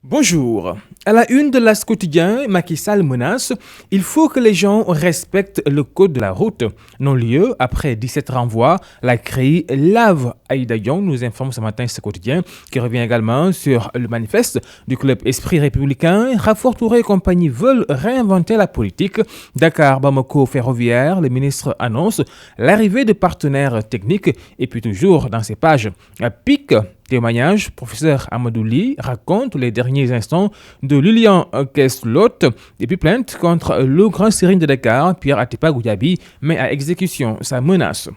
Bonjour. À la une de l'As quotidien, Macky Sall menace « Il faut que les gens respectent le code de la route ». Non-lieu, après 17 renvois, la CREI lave Aïda Diong, nous informe ce matin ce quotidien, qui revient également sur le manifeste du club Esprit républicain. Rafour Touré et compagnie veulent réinventer la politique. Dakar, Bamako, ferroviaire, le ministre annonce l'arrivée de partenaires techniques. Et puis toujours dans ces pages, à pic. Témoignage, professeur Amadouli raconte les derniers instants de Lilian Kesslot et puis plainte contre le grand sérine de Dakar, Pierre Atepa Goudiaby, met à exécution sa menace.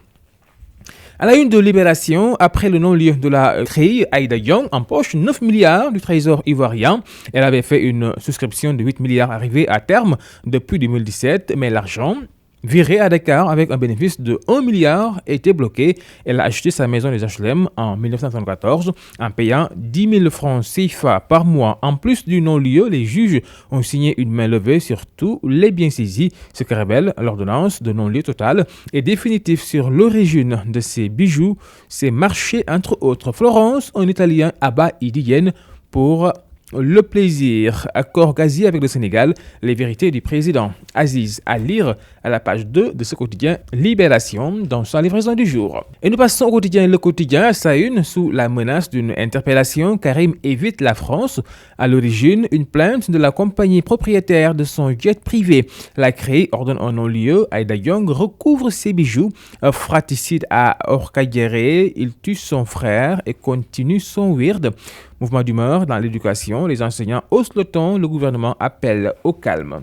À la une de Libération, après le non-lieu de la CREI, Aïda Diong empoche 9 milliards du trésor ivoirien. Elle avait fait une souscription de 8 milliards arrivée à terme depuis 2017, mais l'argent viré à Dakar avec un bénéfice de 1 milliard était bloqué. Elle a acheté sa maison des HLM en 1974 en payant 10 000 francs CFA par mois. En plus du non-lieu, les juges ont signé une main levée sur tous les biens saisis, ce qui révèle l'ordonnance de non-lieu total et définitif sur l'origine de ces bijoux, ces marchés entre autres. Florence, un Italien abat Idienne pour le plaisir. Accord gazier avec le Sénégal, les vérités du président Aziz à lire à la page 2 de ce quotidien Libération dans sa livraison du jour. Et nous passons au quotidien Le Quotidien à sa une sous la menace d'une interpellation. Karim évite la France. À l'origine, une plainte de la compagnie propriétaire de son jet privé. La CREI ordonne un non-lieu. Aïda Diong recouvre ses bijoux. Fratricide à Orkadiéré, il tue son frère et continue son weird. Mouvement d'humeur dans l'éducation, les enseignants haussent le ton, le gouvernement appelle au calme.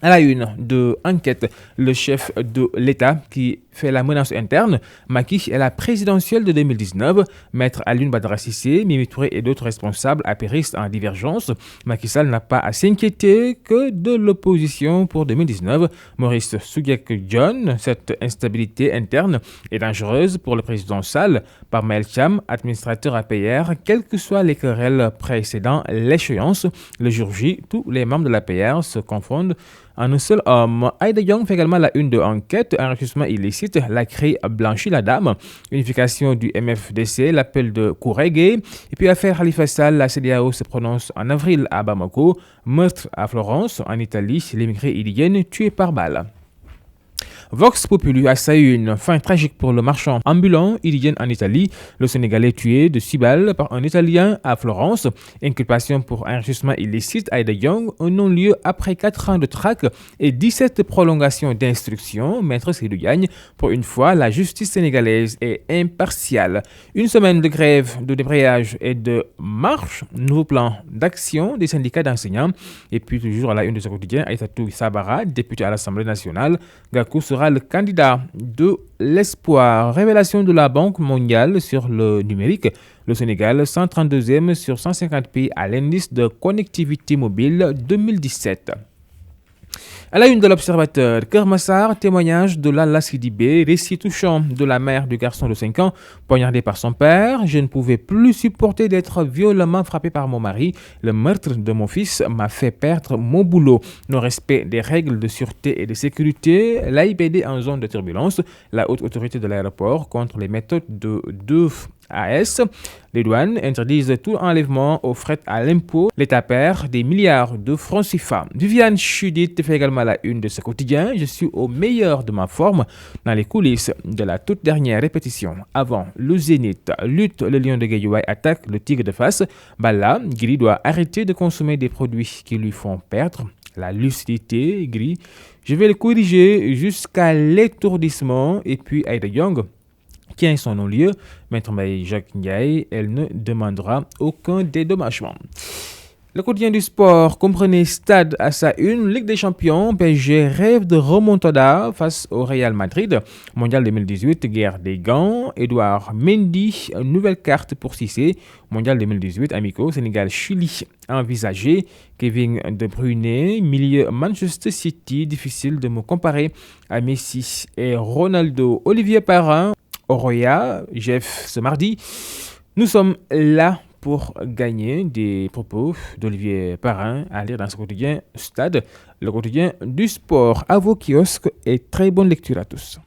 À la une de Enquête, le chef de l'État qui fait la menace interne, Macky est la présidentielle de 2019. Maître Alioune Badara Cissé, Mimi Touré et d'autres responsables apérissent en divergence. Macky Sall n'a pas à s'inquiéter que de l'opposition pour 2019. Maurice Soudieck-Dione, cette instabilité interne est dangereuse pour le président Sall. Par Maël Thiam, administrateur APR, quelles que soient les querelles précédant l'échéance, le jour J, tous les membres de l'APR se confondent en un seul homme. Aïda Diong fait également la une de Enquête, enrichissement illicite, la CREI blanchit la dame, unification du MFDC, l'appel de Kourégué, et puis affaire Khalifa Sall, la CEDEAO se prononce en avril à Bamako, meurtre à Florence, en Italie, l'immigré ilien tué par balle. Vox Populi à sa une, fin tragique pour le marchand ambulant ilien en Italie. Le Sénégalais tué de 6 balles par un Italien à Florence. Inculpation pour enrichissement illicite, Aïda Diong, un non-lieu après 4 ans de traque et 17 prolongations d'instruction. Maître Seydou Diagne, pour une fois, la justice sénégalaise est impartiale. Une semaine de grève, de débrayage et de marche. Nouveau plan d'action des syndicats d'enseignants. Et puis toujours à la une de ce quotidien, Aïssatou Sabara, député à l'Assemblée nationale. Gakou sera le candidat de l'espoir. Révélation de la Banque mondiale sur le numérique. Le Sénégal, 132e sur 150 pays à l'indice de connectivité mobile 2017. À la une de l'Observateur, Keur Massar, témoignage de Lalla Sidibé, récit touchant de la mère du garçon de 5 ans, poignardé par son père. Je ne pouvais plus supporter d'être violemment frappé par mon mari. Le meurtre de mon fils m'a fait perdre mon boulot. Non-respect des règles de sûreté et de sécurité, l'AIBD en zone de turbulence, la haute autorité de l'aéroport contre les méthodes de deux AS. Les douanes interdisent tout enlèvement aux frais à l'impôt. L'État perd des milliards de francs CFA. Viviane Chudit fait également la une de ce quotidien. Je suis au meilleur de ma forme dans les coulisses de la toute dernière répétition. Avant le Zénith, lutte, le lion de Guédiawaye attaque le tigre de face. Balla, Gris doit arrêter de consommer des produits qui lui font perdre la lucidité. Gris, je vais le corriger jusqu'à l'étourdissement. Et puis Aïda Diong tient son non-lieu, Maître Mbaye Jacques Ndiaye, elle ne demandera aucun dédommagement. Le quotidien du sport, comprenez Stade à sa une, Ligue des Champions, PSG rêve de remontada face au Real Madrid. Mondial 2018, guerre des gants, Edouard Mendy, nouvelle carte pour Cissé. Mondial 2018, amicaux, Sénégal-Chili envisagé. Kevin De Bruyne, milieu Manchester City, difficile de me comparer à Messi et Ronaldo. Olivier Parrain, Oroya, Jeff ce mardi. Nous sommes là pour gagner des propos d'Olivier Parrain à lire dans ce quotidien Stade, le quotidien du sport. À vos kiosques et très bonne lecture à tous.